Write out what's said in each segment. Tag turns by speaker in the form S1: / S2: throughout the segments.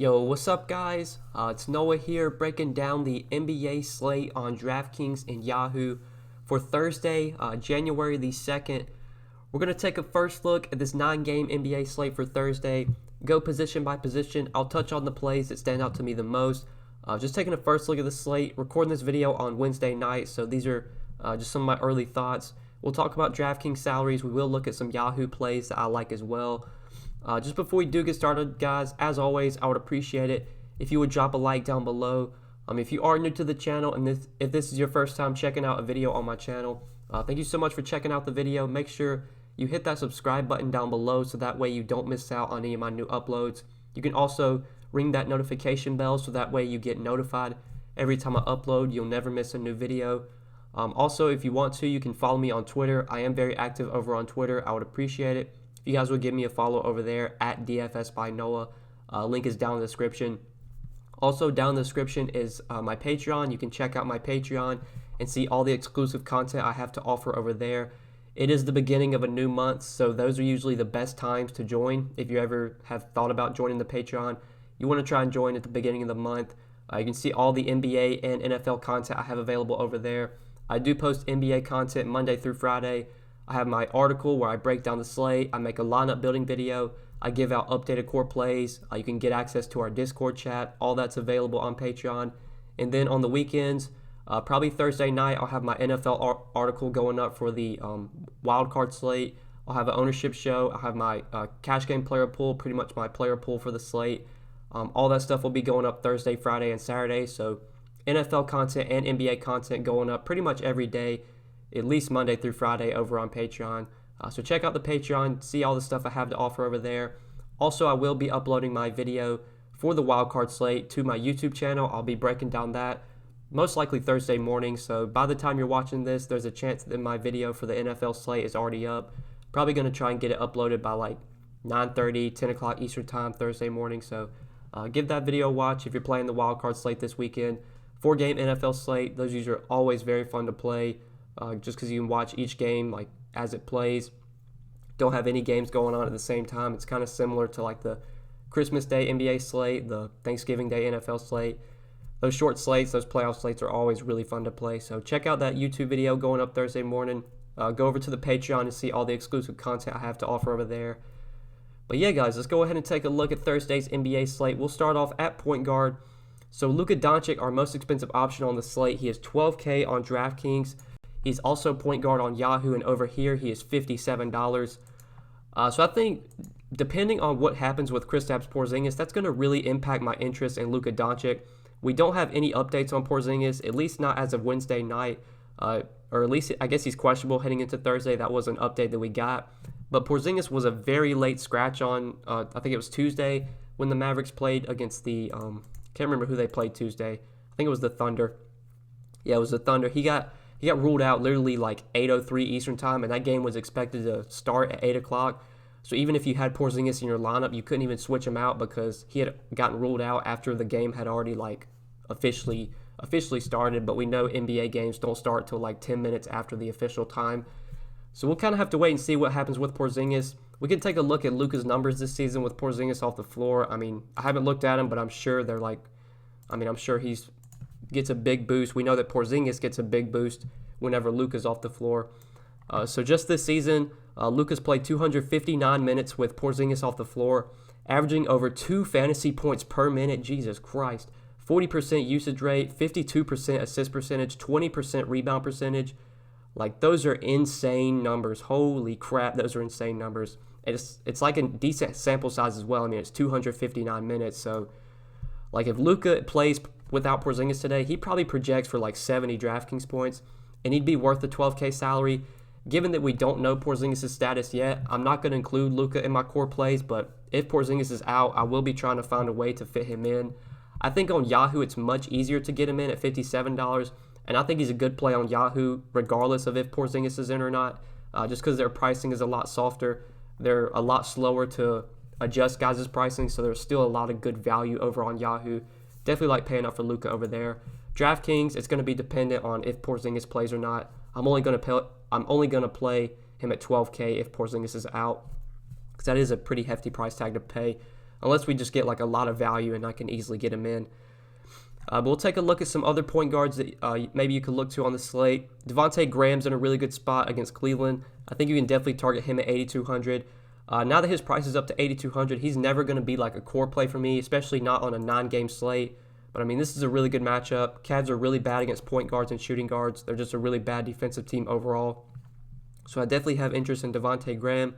S1: Yo, what's up, guys? It's Noah here breaking down the NBA slate on Draftkings and Yahoo for Thursday, January the 2nd. We're going to take a first look at this 9-game NBA slate for Thursday, go position by position. I'll touch on the plays that stand out to me the most. Just taking a first look at the slate, recording this video on Wednesday night, so these are just some of my early thoughts. We'll talk about DraftKings salaries. We will look at some Yahoo plays that I like as well. Just before we do get started, guys, as always, I would appreciate it if you would drop a like down below. If you are new to the channel and if this is your first time checking out a video on my channel, thank you so much for checking out the video. Make sure you hit that subscribe button down below so that way you don't miss out on any of my new uploads. You can also ring that notification bell so that way you get notified every time I upload. You'll never miss a new video. Also, if you want to, you can follow me on Twitter. I am very active over on Twitter. I would appreciate it if you guys would give me a follow over there at DFS by Noah. Link is down in the description. Also, down in the description is my Patreon. You can check out my Patreon and see all the exclusive content I have to offer over there. It is the beginning of a new month, so those are usually the best times to join. If you ever have thought about joining the Patreon, you want to try and join at the beginning of the month. You can see all the NBA and NFL content I have available over there. I do post NBA content Monday through Friday. I have my article where I break down the slate. I make a lineup building video. I give out updated core plays. You can get access to our Discord chat. All that's available on Patreon. And then on the weekends, probably Thursday night, I'll have my NFL article going up for the wildcard slate. I'll have an ownership show. I'll have my cash game player pool, pretty much my player pool for the slate. All that stuff will be going up Thursday, Friday, and Saturday. So NFL content and NBA content going up pretty much every day, at least Monday through Friday over on Patreon. So check out the Patreon, see all the stuff I have to offer over there. Also, I will be uploading my video for the wildcard slate to my YouTube channel. I'll be breaking down that most likely Thursday morning. So by the time you're watching this, there's a chance that my video for the NFL slate is already up. Probably going to try and get it uploaded by like 9:30, 10 o'clock Eastern time Thursday morning. So give that video a watch if you're playing the wildcard slate this weekend. 4-game NFL slate. Those usually are always very fun to play. Just because you can watch each game like as it plays. Don't have any games going on at the same time. It's kind of similar to like the Christmas Day NBA slate, the Thanksgiving Day NFL slate. Those short slates, those playoff slates are always really fun to play. So check out that YouTube video going up Thursday morning. Go over to the Patreon and see all the exclusive content I have to offer over there. But yeah, guys, let's go ahead and take a look at Thursday's NBA slate. We'll start off at point guard. So Luka Doncic, our most expensive option on the slate. He is $12K on DraftKings. He's also point guard on Yahoo, and over here he is $57. So I think depending on what happens with Kristaps Porzingis, that's going to really impact my interest in Luka Doncic. We don't have any updates on Porzingis, at least not as of Wednesday night, or at least I guess he's questionable heading into Thursday. That was an update that we got. But Porzingis was a very late scratch on, I think it was Tuesday when the Mavericks played against the, can't remember who they played Tuesday. I think it was the Thunder. Yeah, it was the Thunder. He got ruled out literally like 8:03 Eastern time, and that game was expected to start at 8 o'clock. So even if you had Porzingis in your lineup, you couldn't even switch him out because he had gotten ruled out after the game had already like officially started. But we know NBA games don't start till like 10 minutes after the official time. So we'll kind of have to wait and see what happens with Porzingis. We can take a look at Luka's numbers this season with Porzingis off the floor. I mean, I haven't looked at him, but I'm sure I'm sure he's gets a big boost. We know that Porzingis gets a big boost whenever Luka's off the floor. So just this season, Luka's played 259 minutes with Porzingis off the floor, averaging over 2 fantasy points per minute. Jesus Christ. 40% usage rate, 52% assist percentage, 20% rebound percentage. Like, those are insane numbers. Holy crap, those are insane numbers. It's like a decent sample size as well. I mean, it's 259 minutes. So, like, if Luka plays without Porzingis today, he probably projects for like 70 DraftKings points, and he'd be worth the $12K salary. Given that we don't know Porzingis' status yet, I'm not going to include Luka in my core plays, but if Porzingis is out, I will be trying to find a way to fit him in. I think on Yahoo it's much easier to get him in at $57, and I think he's a good play on Yahoo regardless of if Porzingis is in or not, just because their pricing is a lot softer. They're a lot slower to adjust guys' pricing, so there's still a lot of good value over on Yahoo. Definitely like paying up for Luka over there. DraftKings, it's going to be dependent on if Porzingis plays or not. I'm only going to play him at $12K if Porzingis is out, because that is a pretty hefty price tag to pay. unless we just get like a lot of value and I can easily get him in. But we'll take a look at some other point guards that maybe you could look to on the slate. Devonte Graham's in a really good spot against Cleveland. I think you can definitely target him at 8,200. Now that his price is up to 8,200, he's never going to be like a core play for me, especially not on a 9-game slate. But I mean, this is a really good matchup. Cavs are really bad against point guards and shooting guards. They're just a really bad defensive team overall. So I definitely have interest in Devonte Graham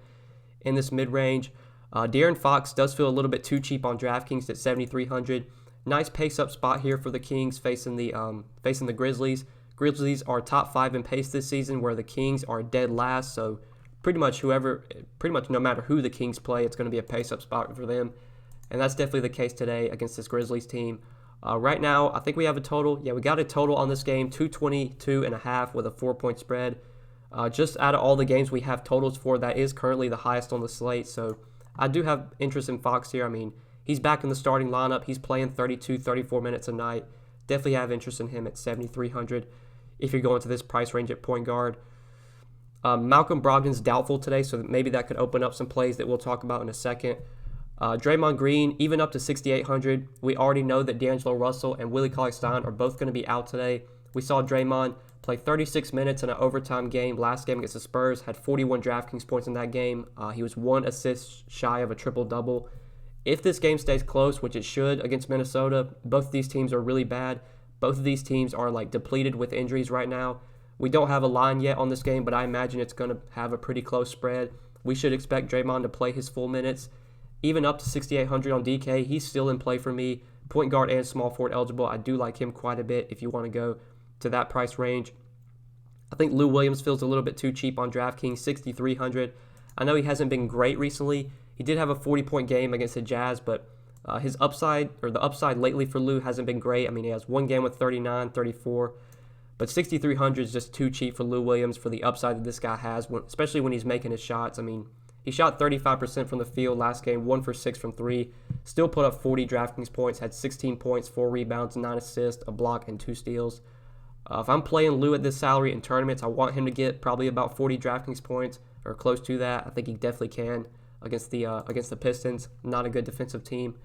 S1: in this mid-range. De'Aaron Fox does feel a little bit too cheap on DraftKings at 7,300. Nice pace-up spot here for the Kings facing the Grizzlies. Grizzlies are top 5 in pace this season, where the Kings are dead last. So pretty much no matter who the Kings play, it's going to be a pace-up spot for them. And that's definitely the case today against this Grizzlies team. Right now, I think we have a total. Yeah, we got a total on this game, 222.5 with a 4-point spread. Just out of all the games we have totals for, that is currently the highest on the slate. So I do have interest in Fox here. I mean, he's back in the starting lineup. He's playing 32, 34 minutes a night. Definitely have interest in him at 7,300 if you're going to this price range at point guard. Malcolm Brogdon's doubtful today, so maybe that could open up some plays that we'll talk about in a second. Draymond Green, even up to 6,800. We already know that D'Angelo Russell and Willie Cauley-Stein are both going to be out today. We saw Draymond play 36 minutes in an overtime game last game against the Spurs, had 41 DraftKings points in that game. He was 1 assist shy of a triple-double. If this game stays close, which it should against Minnesota, both of these teams are really bad. Both of these teams are like depleted with injuries right now. We don't have a line yet on this game, but I imagine it's going to have a pretty close spread. We should expect Draymond to play his full minutes. Even up to 6,800 on DK, he's still in play for me. Point guard and small forward eligible. I do like him quite a bit if you want to go to that price range. I think Lou Williams feels a little bit too cheap on DraftKings, 6,300. I know he hasn't been great recently. He did have a 40-point game against the Jazz, but the upside lately for Lou hasn't been great. I mean, he has one game with 39, 34. But 6,300 is just too cheap for Lou Williams for the upside that this guy has, especially when he's making his shots. I mean, he shot 35% from the field last game, 1 for 6 from 3. Still put up 40 DraftKings points, had 16 points, 4 rebounds, 9 assists, a block, and 2 steals. If I'm playing Lou at this salary in tournaments, I want him to get probably about 40 DraftKings points or close to that. I think he definitely can against the Pistons. Not a good defensive team.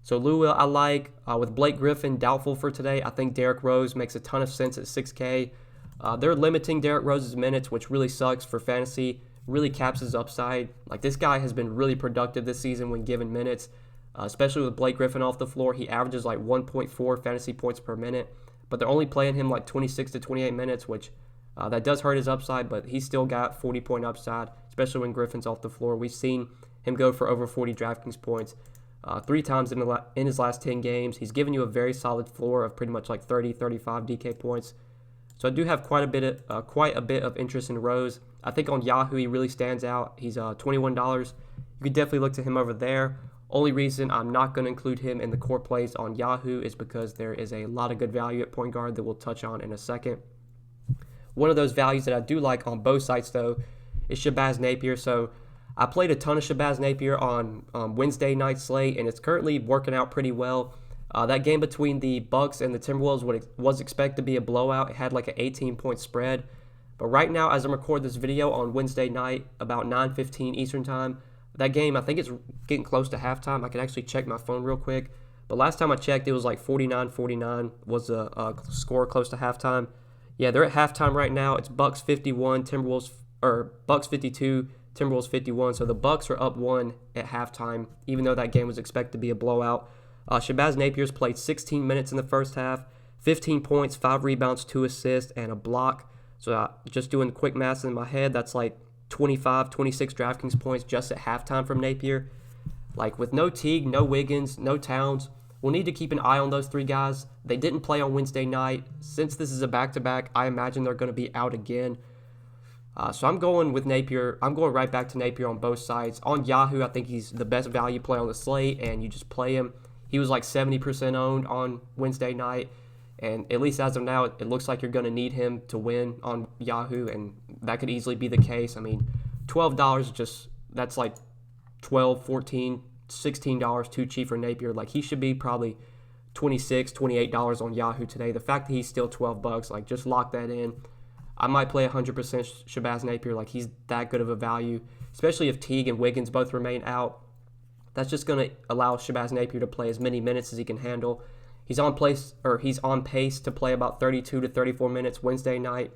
S1: So Lou I like. With Blake Griffin doubtful for today, I think Derrick Rose makes a ton of sense at 6K. They're limiting Derrick Rose's minutes, which really sucks for fantasy. Really caps his upside. Like, this guy has been really productive this season when given minutes, especially with Blake Griffin off the floor. He averages like 1.4 fantasy points per minute, but they're only playing him like 26 to 28 minutes, which that does hurt his upside, but he's still got 40-point upside, especially when Griffin's off the floor. We've seen him go for over 40 DraftKings points 3 times in his last 10 games. He's given you a very solid floor of pretty much like 30, 35 DK points. So I do have quite a bit of interest in Rose. I think on Yahoo he really stands out. He's $21. You could definitely look to him over there. Only reason I'm not going to include him in the core plays on Yahoo is because there is a lot of good value at point guard that we'll touch on in a second. One of those values that I do like on both sites, though, is Shabazz Napier. So I played a ton of Shabazz Napier on Wednesday night slate, and it's currently working out pretty well. That game between the Bucks and the Timberwolves was expected to be a blowout. It had like an 18-point spread. But right now, as I'm recording this video on Wednesday night, about 9:15 Eastern Time, that game, I think it's getting close to halftime. I can actually check my phone real quick. But last time I checked, it was like 49-49 was the score close to halftime. Yeah, they're at halftime right now. It's Bucks 51, Bucks 52, Timberwolves 51. So the Bucks are up 1 at halftime, even though that game was expected to be a blowout. Shabazz Napier's played 16 minutes in the first half, 15 points, 5 rebounds, 2 assists, and a block. So just doing the quick math in my head, that's like 25, 26 DraftKings points just at halftime from Napier. Like, with no Teague, no Wiggins, no Towns, we'll need to keep an eye on those 3 guys. They didn't play on Wednesday night. Since this is a back-to-back, I imagine they're going to be out again. So I'm going with Napier. I'm going right back to Napier on both sides. On Yahoo, I think he's the best value play on the slate, and you just play him. He was like 70% owned on Wednesday night, and at least as of now, it looks like you're going to need him to win on Yahoo, and that could easily be the case. I mean, $12, that's like $12, $14, $16 too cheap for Napier. Like, he should be probably $26, $28 on Yahoo today. The fact that he's still $12, like, just lock that in. I might play 100% Shabazz Napier. Like, he's that good of a value, especially if Teague and Wiggins both remain out. That's just going to allow Shabazz Napier to play as many minutes as he can handle. He's on pace to play about 32 to 34 minutes Wednesday night.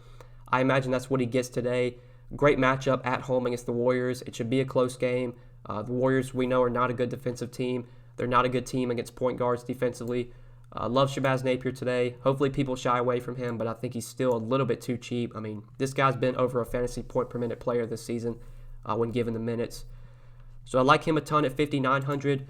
S1: I imagine that's what he gets today. Great matchup at home against the Warriors. It should be a close game. The Warriors, we know, are not a good defensive team. They're not a good team against point guards defensively. Love Shabazz Napier today. Hopefully people shy away from him, but I think he's still a little bit too cheap. I mean, this guy's been over a fantasy point per minute player this season when given the minutes. So I like him a ton at 5,900.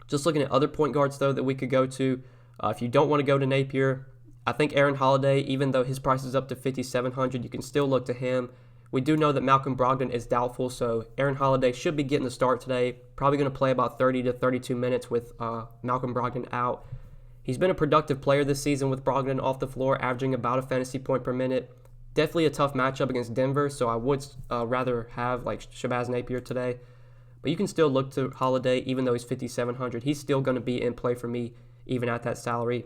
S1: Just looking at other point guards, though, that we could go to. If you don't want to go to Napier, I think Aaron Holiday, even though his price is up to 5,700, you can still look to him. We do know that Malcolm Brogdon is doubtful, so Aaron Holiday should be getting the start today. Probably going to play about 30 to 32 minutes with Malcolm Brogdon out. He's been a productive player this season with Brogdon off the floor, averaging about a fantasy point per minute. Definitely a tough matchup against Denver, so I would rather have like Shabazz Napier today. But you can still look to Holiday, even though he's 5,700. He's still going to be in play for me, even at that salary.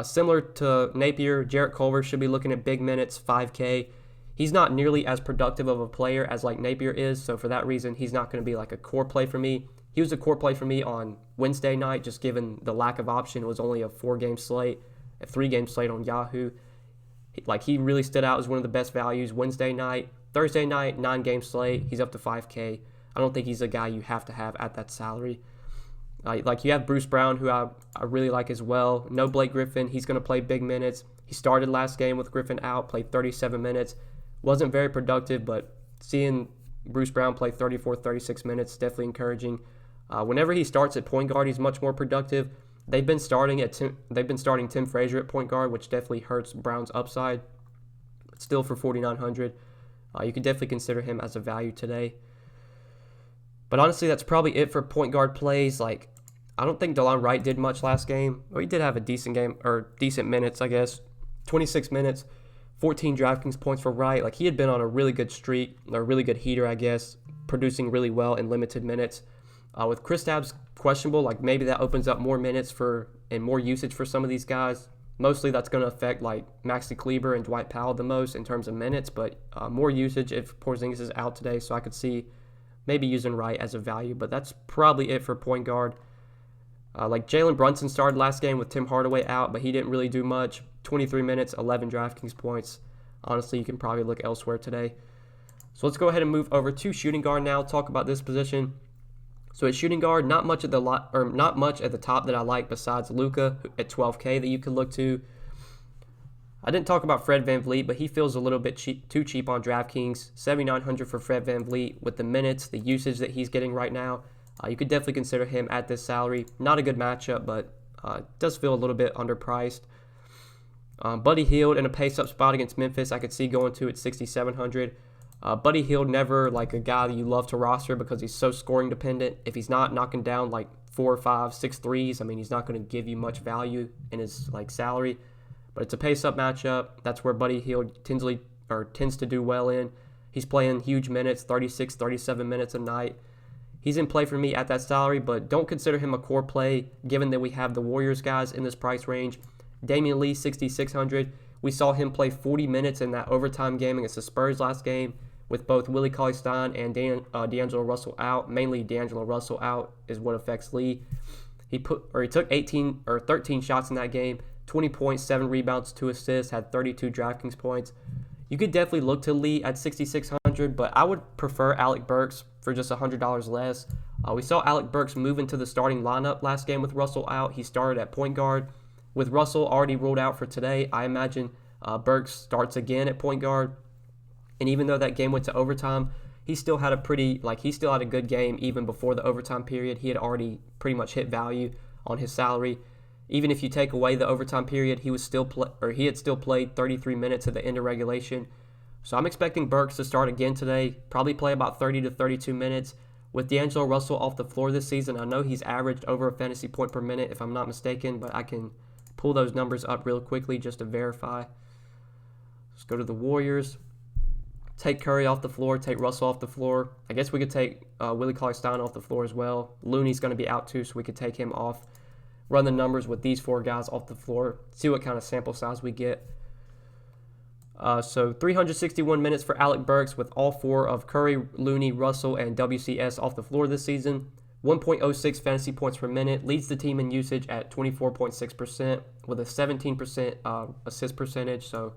S1: Similar to Napier, Jarrett Culver should be looking at big minutes, 5K. He's not nearly as productive of a player as like Napier is, so for that reason, he's not going to be like a core play for me. He was a core play for me on Wednesday night, just given the lack of option. It was only a 4-game slate, a 3-game slate on Yahoo. He really stood out as one of the best values Wednesday night. Thursday night, 9-game slate. He's up to 5K. I don't think he's a guy you have to have at that salary. You have Bruce Brown, who I really like as well. No Blake Griffin. He's going to play big minutes. He started last game with Griffin out, played 37 minutes. Wasn't very productive, but seeing Bruce Brown play 34, 36 minutes, definitely encouraging. Whenever he starts at point guard, he's much more productive. They've been starting Tim Frazier at point guard, which definitely hurts Brown's upside. But still, for 4,900, you could definitely consider him as a value today. But honestly, that's probably it for point guard plays. I don't think DeLon Wright did much last game. Well, he did have a decent game, or decent minutes, I guess. 26 minutes, 14 Draftkings points for Wright. He had been on a really good streak, or a really good heater, I guess, producing really well in limited minutes. With Kristaps questionable, maybe that opens up more minutes and more usage for some of these guys. Mostly that's going to affect Maxi Kleber and Dwight Powell the most in terms of minutes, but more usage if Porzingis is out today, so I could see maybe using Wright as a value, but that's probably it for point guard. Jalen Brunson started last game with Tim Hardaway out, but he didn't really do much. 23 minutes, 11 Draftkings points. Honestly, you can probably look elsewhere today. So let's go ahead and move over to shooting guard now. Talk about this position. So at shooting guard, not much at the top that I like besides Luka at 12K that you could look to. I didn't talk about Fred VanVleet, but he feels a little bit too cheap on DraftKings. 7,900 for Fred VanVleet with the minutes, the usage that he's getting right now. You could definitely consider him at this salary. Not a good matchup, but does feel a little bit underpriced. Buddy Hield in a pace-up spot against Memphis, I could see going to at 6,700. Buddy Hield never a guy that you love to roster because he's so scoring dependent. If he's not knocking down 4 or 5, 6 threes, he's not going to give you much value in his salary. But it's a pace-up matchup. That's where Buddy Hield tends to do well in. He's playing huge minutes, 36, 37 minutes a night. He's in play for me at that salary, but don't consider him a core play given that we have the Warriors guys in this price range. Damion Lee, 6,600. We saw him play 40 minutes in that overtime game against the Spurs last game with both Willie Cauley-Stein and D'Angelo Russell out. Mainly D'Angelo Russell out is what affects Lee. He took 13 shots in that game, 20 points, 7 rebounds, 2 assists, had 32 DraftKings points. You could definitely look to Lee at 6,600, but I would prefer Alec Burks for just $100 less. We saw Alec Burks move into the starting lineup last game with Russell out. He started at point guard. With Russell already ruled out for today, I imagine Burks starts again at point guard. And even though that game went to overtime, he still had a good game even before the overtime period. He had already pretty much hit value on his salary. Even if you take away the overtime period, he had still played 33 minutes at the end of regulation. So I'm expecting Burks to start again today, probably play about 30 to 32 minutes. With D'Angelo Russell off the floor this season, I know he's averaged over a fantasy point per minute if I'm not mistaken, but I can pull those numbers up real quickly just to verify. Let's go to the Warriors. Take Curry off the floor, take Russell off the floor. I guess we could take Willie Cauley-Stein off the floor as well. Looney's going to be out too, so we could take him off. Run the numbers with these 4 guys off the floor. See what kind of sample size we get. So 361 minutes for Alec Burks with all 4 of Curry, Looney, Russell, and WCS off the floor this season. 1.06 fantasy points per minute, leads the team in usage at 24.6% with a 17% assist percentage. So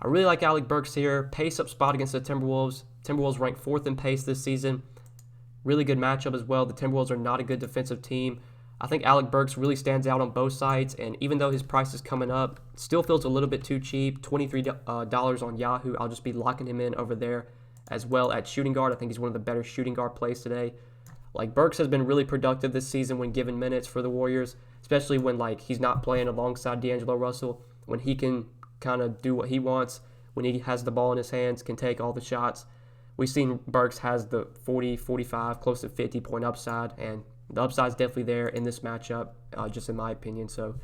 S1: I really like Alec Burks here. Pace up spot against the Timberwolves. Timberwolves ranked 4th in pace this season. Really good matchup as well. The Timberwolves are not a good defensive team. I think Alec Burks really stands out on both sides, and even though his price is coming up, still feels a little bit too cheap. $23 on Yahoo. I'll just be locking him in over there as well at shooting guard. I think he's one of the better shooting guard plays today. Like, Burks has been really productive this season when given minutes for the Warriors, especially when he's not playing alongside D'Angelo Russell, when he can kind of do what he wants, when he has the ball in his hands, can take all the shots. We've seen Burks has the 40, 45, close to 50-point upside, and the upside's definitely there in this matchup, just in my opinion. So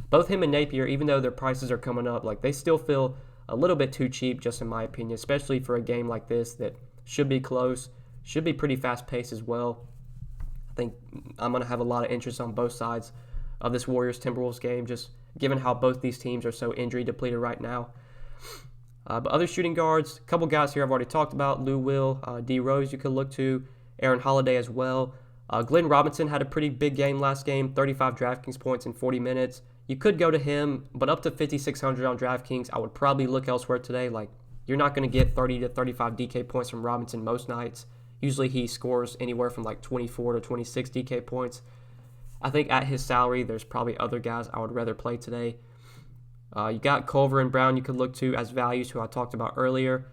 S1: both him and Napier, even though their prices are coming up, they still feel a little bit too cheap, just in my opinion, especially for a game like this that should be close, should be pretty fast-paced as well. I think I'm going to have a lot of interest on both sides of this Warriors-Timberwolves game, just given how both these teams are so injury-depleted right now. But other shooting guards, a couple guys here I've already talked about. Lou Will, D. Rose you could look to, Aaron Holiday as well. Glenn Robinson had a pretty big game last game, 35 Draftkings points in 40 minutes. You could go to him, but up to 5,600 on Draftkings, I would probably look elsewhere today. You're not going to get 30 to 35 DK points from Robinson most nights. Usually he scores anywhere from 24 to 26 DK points. I think at his salary, there's probably other guys I would rather play today. You got Culver and Brown you could look to as values, who I talked about earlier.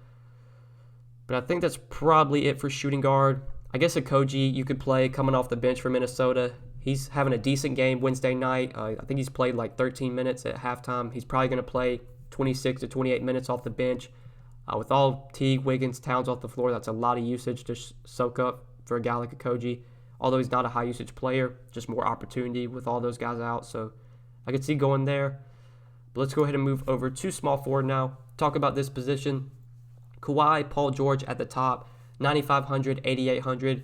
S1: But I think that's probably it for shooting guard. I guess Okogie you could play coming off the bench for Minnesota. He's having a decent game Wednesday night. I think he's played 13 minutes at halftime. He's probably going to play 26 to 28 minutes off the bench. With all Teague, Wiggins, Towns off the floor, that's a lot of usage to soak up for a guy like Okogie. Although he's not a high-usage player, just more opportunity with all those guys out. So I could see going there. But let's go ahead and move over to small forward now. Talk about this position. Kawhi, Paul George at the top, 9,500, 8,800.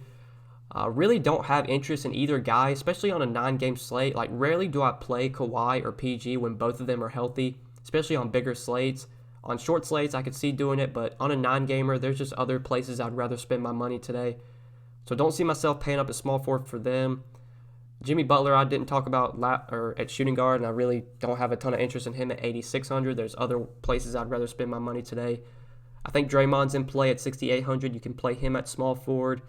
S1: Really don't have interest in either guy, especially on a 9-game slate. Rarely do I play Kawhi or PG when both of them are healthy, especially on bigger slates. On short slates, I could see doing it, but on a 9-gamer, there's just other places I'd rather spend my money today. So don't see myself paying up a small forward for them. Jimmy Butler, I didn't talk about at shooting guard, and I really don't have a ton of interest in him at 8,600. There's other places I'd rather spend my money today. I think Draymond's in play at 6,800. You can play him at small forward.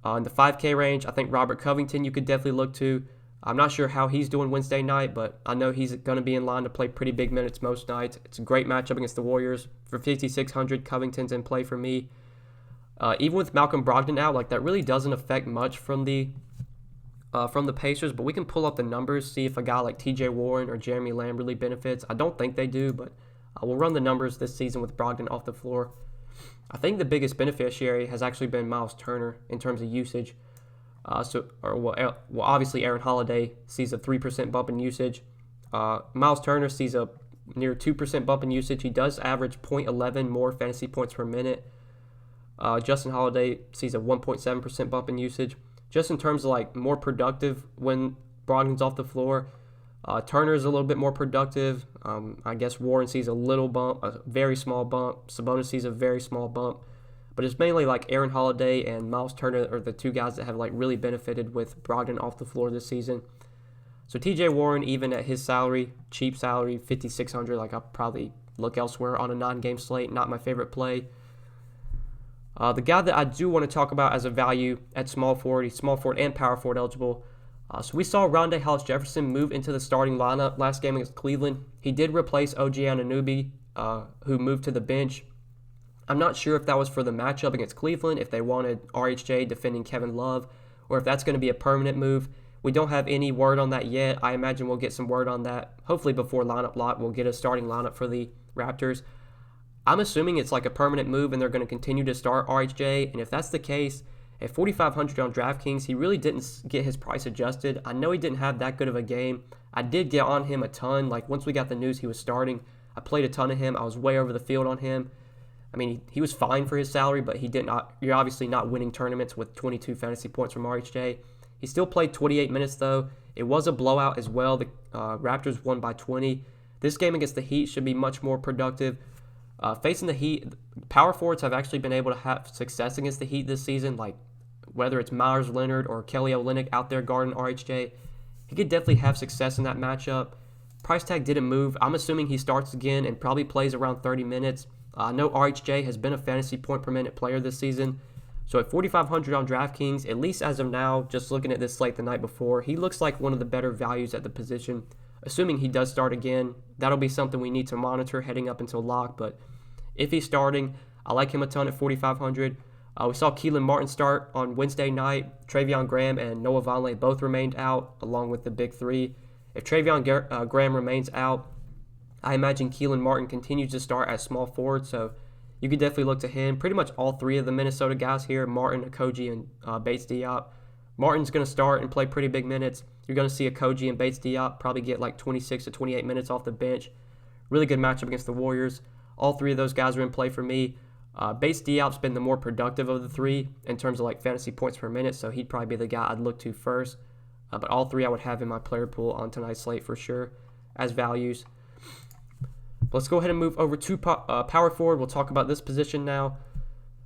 S1: In the 5K range, I think Robert Covington you could definitely look to. I'm not sure how he's doing Wednesday night, but I know he's going to be in line to play pretty big minutes most nights. It's a great matchup against the Warriors. For 5,600, Covington's in play for me. Even with Malcolm Brogdon out, that really doesn't affect much from the Pacers, but we can pull up the numbers, see if a guy like TJ Warren or Jeremy Lamb really benefits. I don't think they do, but we'll run the numbers this season with Brogdon off the floor. I think the biggest beneficiary has actually been Miles Turner in terms of usage. Obviously Aaron Holiday sees a 3% bump in usage. Miles Turner sees a near 2% bump in usage. He does average 0.11 more fantasy points per minute. Justin Holiday sees a 1.7% bump in usage. Just in terms of more productive when Brogdon's off the floor, Turner's a little bit more productive. I guess Warren sees a little bump, a very small bump. Sabonis sees a very small bump. But it's mainly Aaron Holiday and Miles Turner are the two guys that have really benefited with Brogdon off the floor this season. So TJ Warren, even at his salary, cheap salary, 5,600, I'll probably look elsewhere on a 9-game slate. Not my favorite play. The guy that I do want to talk about as a value at small forward, he's small forward and power forward eligible. So we saw Rondé Hollis-Jefferson move into the starting lineup last game against Cleveland. He did replace OG Anunoby, who moved to the bench. I'm not sure if that was for the matchup against Cleveland, if they wanted RHJ defending Kevin Love, or if that's going to be a permanent move. We don't have any word on that yet. I imagine we'll get some word on that. Hopefully before lineup lock, we'll get a starting lineup for the Raptors. I'm assuming it's a permanent move and they're going to continue to start RHJ. And if that's the case, at 4,500 on DraftKings, he really didn't get his price adjusted. I know he didn't have that good of a game. I did get on him a ton. Once we got the news he was starting, I played a ton of him. I was way over the field on him. I mean, he was fine for his salary, but you're obviously not winning tournaments with 22 fantasy points from RHJ. He still played 28 minutes, though. It was a blowout as well. The Raptors won by 20. This game against the Heat should be much more productive. Facing the Heat, power forwards have actually been able to have success against the Heat this season. whether it's Myers Leonard or Kelly Olynyk out there guarding RHJ, he could definitely have success in that matchup. Price tag didn't move. I'm assuming he starts again and probably plays around 30 minutes. I know RHJ has been a fantasy point per minute player this season. So at 4,500 on DraftKings, at least as of now, just looking at this slate the night before, he looks like one of the better values at the position. Assuming he does start again, that'll be something we need to monitor heading up until lock. But if he's starting, I like him a ton at 4,500. We saw Keelan Martin start on Wednesday night. Travion Graham and Noah Vonleh both remained out, along with the big three. If Travion Graham remains out, I imagine Keelan Martin continues to start as small forward, so you could definitely look to him. Pretty much all three of the Minnesota guys here, Martin, Okogie, and Bates Diop. Martin's going to start and play pretty big minutes. You're going to see Okogie and Bates Diop probably get like 26 to 28 minutes off the bench. Really good matchup against the Warriors. All three of those guys are in play for me. Bates Diop's been the more productive of the three in terms of like fantasy points per minute, so he'd probably be the guy I'd look to first. But all three I would have in my player pool on tonight's slate for sure as values. Let's go ahead and move over to power forward. We'll talk about this position now.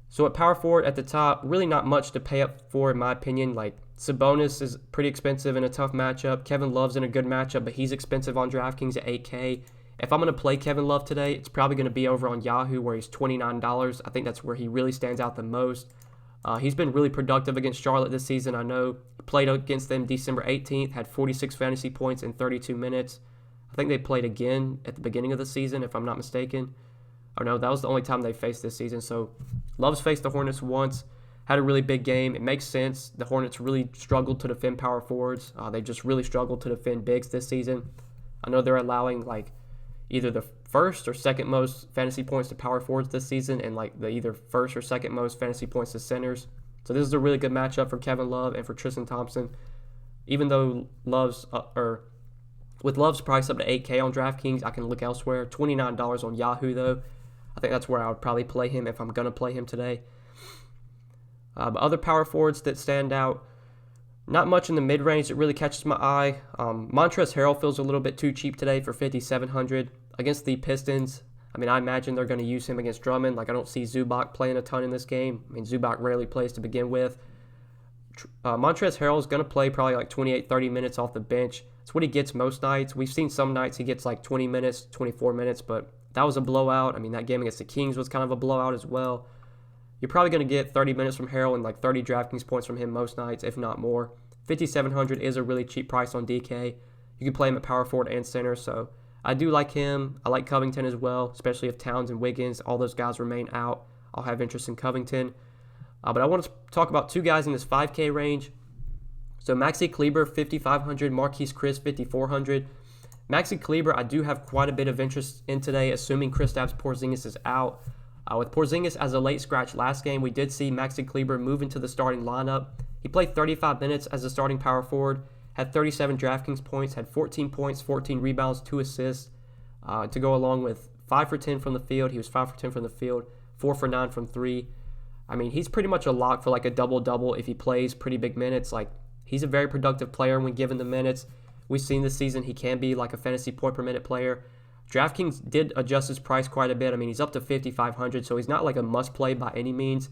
S1: So at power forward at the top, really not much to pay up for in my opinion. Like Sabonis is pretty expensive in a tough matchup. Kevin Love's in a good matchup, but he's expensive on DraftKings at $8K. If I'm going to play Kevin Love today, it's probably going to be over on Yahoo where he's $29. I think that's where he really stands out the most. He's been really productive against Charlotte this season. I know he played against them December 18th, had 46 fantasy points in 32 minutes. I think they played again at the beginning of the season, if I'm not mistaken. Or no, that was the only time they faced this season. So Love's faced the Hornets once, had a really big game. It makes sense. The Hornets really struggled to defend power forwards. They just really struggled to defend bigs this season. I know they're allowing like either the first or second most fantasy points to power forwards this season and like the either first or second most fantasy points to centers. So this is a really good matchup for Kevin Love and for Tristan Thompson. Even though with Love's price up to $8K on DraftKings, I can look elsewhere. $29 on Yahoo though. I think that's where I would probably play him if I'm going to play him today. But other power forwards that stand out, not much in the mid-range that really catches my eye. Montrezl Harrell feels a little bit too cheap today for $5,700 against the Pistons. I mean, I imagine they're going to use him against Drummond. Like, I don't see Zubac playing a ton in this game. I mean, Zubac rarely plays to begin with. Montrezl Harrell is going to play probably like 28, 30 minutes off the bench. That's what he gets most nights. We've seen some nights he gets like 20 minutes, 24 minutes, but that was a blowout. I mean, that game against the Kings was kind of a blowout as well. You're probably going to get 30 minutes from Harrell and like 30 DraftKings points from him most nights, if not more. $5,700 is a really cheap price on DK. You can play him at power forward and center, so I do like him. I like Covington as well, especially if Towns and Wiggins, all those guys remain out. I'll have interest in Covington. But I want to talk about two guys in this 5K range. So Maxi Kleber, $5,500. Marquise Chris, $5,400. Maxi Kleber, I do have quite a bit of interest in today, assuming Kristaps Porzingis is out. With Porzingis as a late scratch last game, we did see Maxi Kleber move into the starting lineup. He played 35 minutes as a starting power forward, had 37 DraftKings points, had 14 points, 14 rebounds, 2 assists, to go along with 5 for 10 from the field. He was 5 for 10 from the field, 4 for 9 from 3. I mean, he's pretty much a lock for like a double-double if he plays pretty big minutes. Like, he's a very productive player when given the minutes. We've seen this season he can be like a fantasy point per minute player. DraftKings did adjust his price quite a bit. I mean, he's up to $5,500, so he's not like a must-play by any means.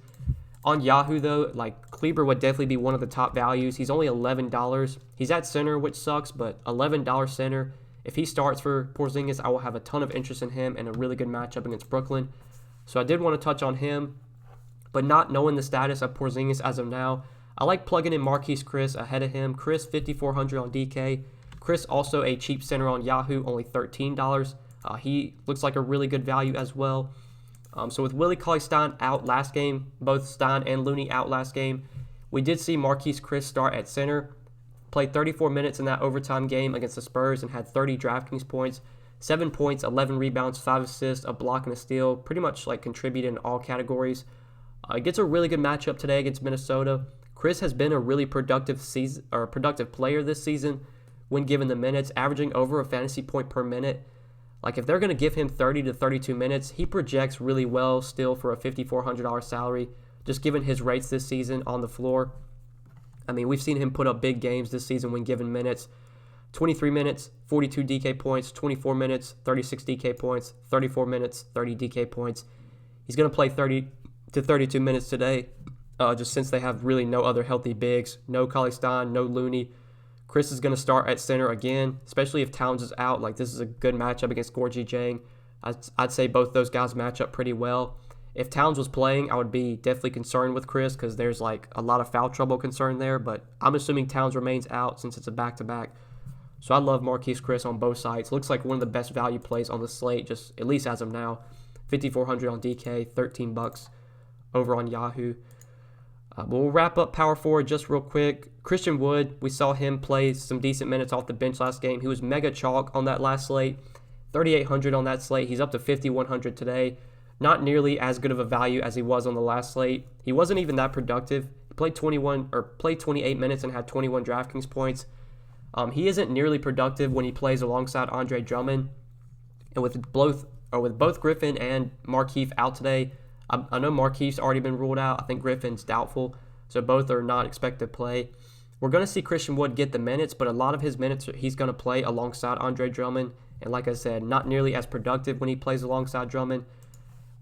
S1: On Yahoo, though, like, Kleber would definitely be one of the top values. He's only $11. He's at center, which sucks, but $11 center. If he starts for Porzingis, I will have a ton of interest in him and a really good matchup against Brooklyn. So I did want to touch on him, but not knowing the status of Porzingis as of now, I like plugging in Marquise Chris ahead of him. Chris, $5,400 on DK. Chris, also a cheap center on Yahoo, only $13. He looks like a really good value as well. So with Willie Cauley-Stein out last game, both Stein and Looney out last game, we did see Marquise Chris start at center. Played 34 minutes in that overtime game against the Spurs and had 30 DraftKings points, 7 points, 11 rebounds, 5 assists, a block and a steal. Pretty much like contributed in all categories. Gets a really good matchup today against Minnesota. Chris has been a really productive player this season when given the minutes, averaging over a fantasy point per minute. Like, if they're going to give him 30 to 32 minutes, he projects really well still for a $5,400 salary, just given his rates this season on the floor. I mean, we've seen him put up big games this season when given minutes. 23 minutes, 42 DK points, 24 minutes, 36 DK points, 34 minutes, 30 DK points. He's going to play 30 to 32 minutes today. just since they have really no other healthy bigs. No Cauley-Stein, no Looney. Chris is going to start at center again, especially if Towns is out. Like, this is a good matchup against Gorgie Jang. I'd say both those guys match up pretty well. If Towns was playing, I would be definitely concerned with Chris because there's like a lot of foul trouble concern there. But I'm assuming Towns remains out since it's a back-to-back. So I love Marquise Chris on both sides. Looks like one of the best value plays on the slate, just at least as of now. 5,400 on DK, $13 over on Yahoo. But we'll wrap up power forward just real quick. Christian Wood, we saw him play some decent minutes off the bench last game. He was mega chalk on that last slate. 3,800 on that slate. He's up to 5,100 today. Not nearly as good of a value as he was on the last slate. He wasn't even that productive. He played 28 minutes and had 21 Draftkings points. He isn't nearly productive when he plays alongside Andre Drummond. And with both Griffin and Markieff out today, I know Markieff's already been ruled out. I think Griffin's doubtful, so both are not expected to play. We're going to see Christian Wood get the minutes, but a lot of his minutes he's going to play alongside Andre Drummond. And like I said, not nearly as productive when he plays alongside Drummond.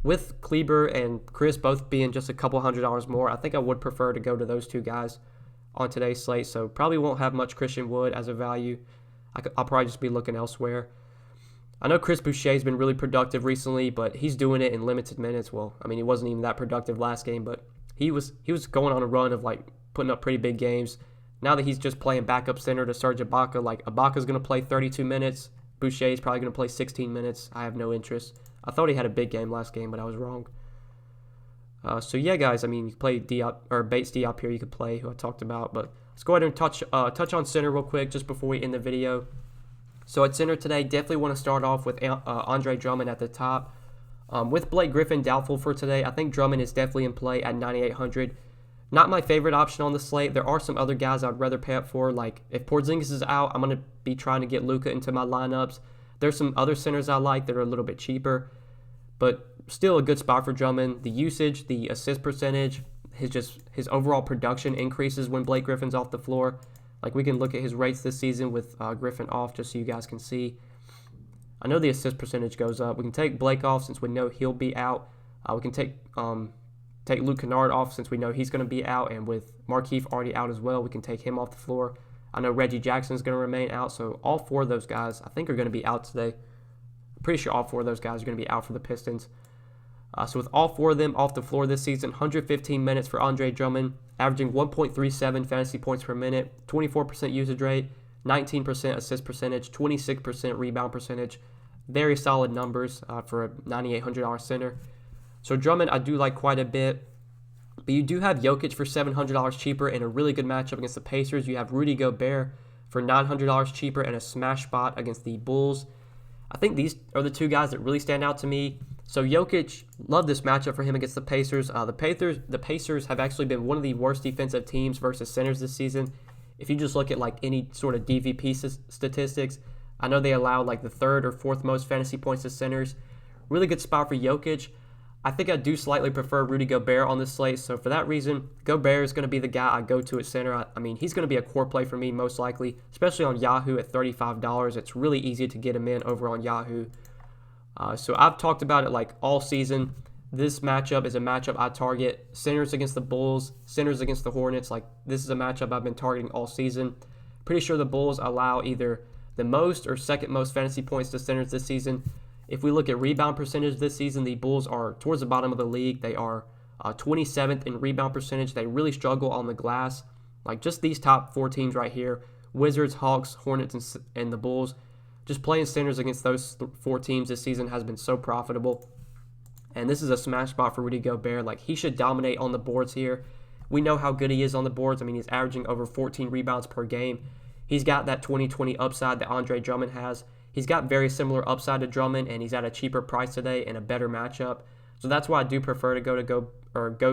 S1: With Kleber and Chris both being just a couple $100 more, I think I would prefer to go to those two guys on today's slate. So probably won't have much Christian Wood as a value. I'll probably just be looking elsewhere. I know Chris Boucher's been really productive recently, but he's doing it in limited minutes. Well, I mean, he wasn't even that productive last game, but he was going on a run of like putting up pretty big games. Now that he's just playing backup center to Serge Ibaka, like Ibaka's going to play 32 minutes. Boucher's probably going to play 16 minutes. I have no interest. I thought he had a big game last game, but I was wrong. So yeah, guys, I mean, you can play Bates Diop here. You could play who I talked about, but let's go ahead and touch on center real quick just before we end the video. So at center today, definitely want to start off with Andre Drummond at the top. With Blake Griffin doubtful for today, I think Drummond is definitely in play at 9,800. Not my favorite option on the slate. There are some other guys I'd rather pay up for. Like if Porzingis is out, I'm going to be trying to get Luka into my lineups. There's some other centers I like that are a little bit cheaper, but still a good spot for Drummond. The usage, the assist percentage, his overall production increases when Blake Griffin's off the floor. Like we can look at his rates this season with Griffin off just so you guys can see. I know the assist percentage goes up. We can take Blake off since we know he'll be out. We can take Luke Kennard off since we know he's going to be out. And with Markieff already out as well, we can take him off the floor. I know Reggie Jackson's going to remain out. So all four of those guys I think are going to be out today. I'm pretty sure all four of those guys are going to be out for the Pistons. So with all four of them off the floor this season, 115 minutes for Andre Drummond, averaging 1.37 fantasy points per minute, 24% usage rate, 19% assist percentage, 26% rebound percentage. Very solid numbers for a $9,800 center. So Drummond I do like quite a bit. But you do have Jokic for $700 cheaper in a really good matchup against the Pacers. You have Rudy Gobert for $900 cheaper in a smash spot against the Bulls. I think these are the two guys that really stand out to me. So Jokic, love this matchup for him against the Pacers. The Pacers have actually been one of the worst defensive teams versus centers this season. If you just look at like any sort of DVP statistics, I know they allow like the third or fourth most fantasy points to centers. Really good spot for Jokic. I think I do slightly prefer Rudy Gobert on this slate. So for that reason, Gobert is going to be the guy I go to at center. I mean, he's going to be a core play for me most likely, especially on Yahoo at $35. It's really easy to get him in over on Yahoo. So I've talked about it like all season. This matchup is a matchup I target. Centers against the Bulls, centers against the Hornets. Like this is a matchup I've been targeting all season. Pretty sure the Bulls allow either the most or second most fantasy points to centers this season. If we look at rebound percentage this season, the Bulls are towards the bottom of the league. They are 27th in rebound percentage. They really struggle on the glass. Like just these top four teams right here, Wizards, Hawks, Hornets, and the Bulls. Just playing centers against those four teams this season has been so profitable. And this is a smash spot for Rudy Gobert. Like he should dominate on the boards here. We know how good he is on the boards. I mean, he's averaging over 14 rebounds per game. He's got that 20-20 upside that Andre Drummond has. He's got very similar upside to Drummond, and he's at a cheaper price today and a better matchup. So that's why I do prefer to go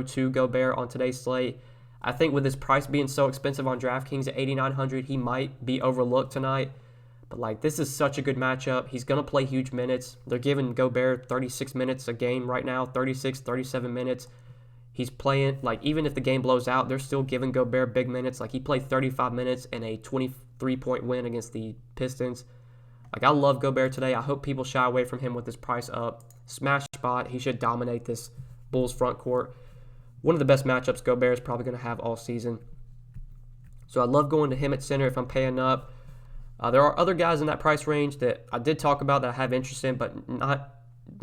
S1: to Gobert on today's slate. I think with his price being so expensive on DraftKings at $8,900, he might be overlooked tonight. But like this is such a good matchup. He's going to play huge minutes. They're giving Gobert 36 minutes a game right now, 36, 37 minutes. He's playing, like even if the game blows out, they're still giving Gobert big minutes. Like he played 35 minutes in a 23-point win against the Pistons. Like I love Gobert today. I hope people shy away from him with his price up. Smash spot. He should dominate this Bulls front court. one of the best matchups Gobert is probably going to have all season. So I love going to him at center if I'm paying up. There are other guys in that price range that I did talk about that I have interest in, but not,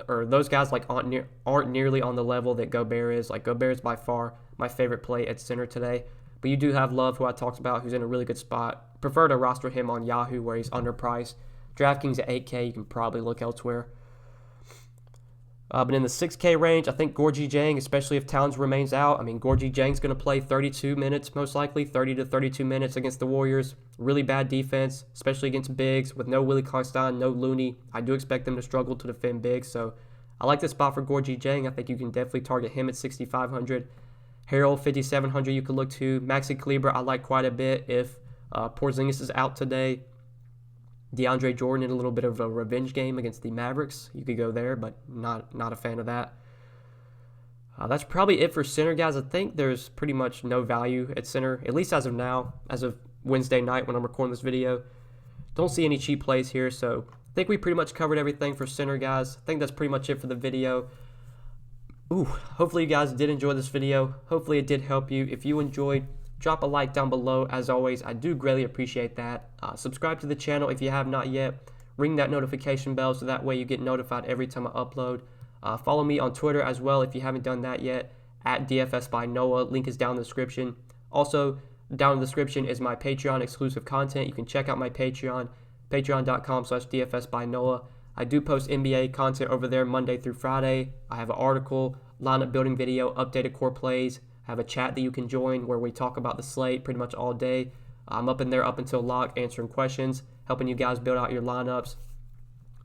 S1: or those guys like aren't nearly on the level that Gobert is. Like Gobert is by far my favorite play at center today. But you do have Love, who I talked about, who's in a really good spot. Prefer to roster him on Yahoo where he's underpriced. Draftkings at 8K, you can probably look elsewhere. But in the 6K range, I think Gorgui Dieng, especially if Towns remains out. I mean, Gorgui Dieng's going to play 32 minutes, most likely, 30 to 32 minutes against the Warriors. Really bad defense, especially against bigs. With no Willie Cauley-Stein, no Looney, I do expect them to struggle to defend bigs. So I like the spot for Gorgui Dieng. I think you can definitely target him at 6,500. Harrell, 5,700, you could look to. Maxi Kleber, I like quite a bit if Porzingis is out today. DeAndre Jordan in a little bit of a revenge game against the Mavericks. You could go there, but not a fan of that. That's probably it for center, guys. I think there's pretty much no value at center, at least as of now, as of Wednesday night when I'm recording this video. Don't see any cheap plays here, so I think we pretty much covered everything for center, guys. I think that's pretty much it for the video. Hopefully you guys did enjoy this video. Hopefully it did help you. If you enjoyed, drop a like down below. As always, I do greatly appreciate that. Subscribe to the channel if you have not yet. Ring that notification bell so that way you get notified every time I upload. Follow me on Twitter as well if you haven't done that yet, at DFS by Noah. Link is down in the description. Also, down in the description is my Patreon exclusive content. You can check out my Patreon, patreon.com/DFS by Noah. I do post NBA content over there Monday through Friday. I have an article, lineup building video, updated core plays. I have a chat that you can join where we talk about the slate pretty much all day. I'm up in there up until lock, answering questions, helping you guys build out your lineups.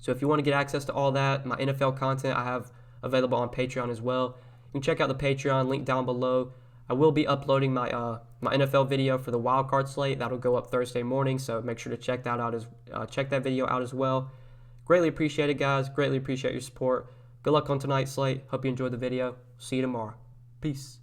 S1: So if you want to get access to all that, my NFL content I have available on Patreon as well. You can check out the Patreon, link down below. I will be uploading my my NFL video for the wildcard slate. That'll go up Thursday morning, so make sure to check that video out as well. Greatly appreciate it, guys. Greatly appreciate your support. Good luck on tonight's slate. Hope you enjoyed the video. See you tomorrow. Peace.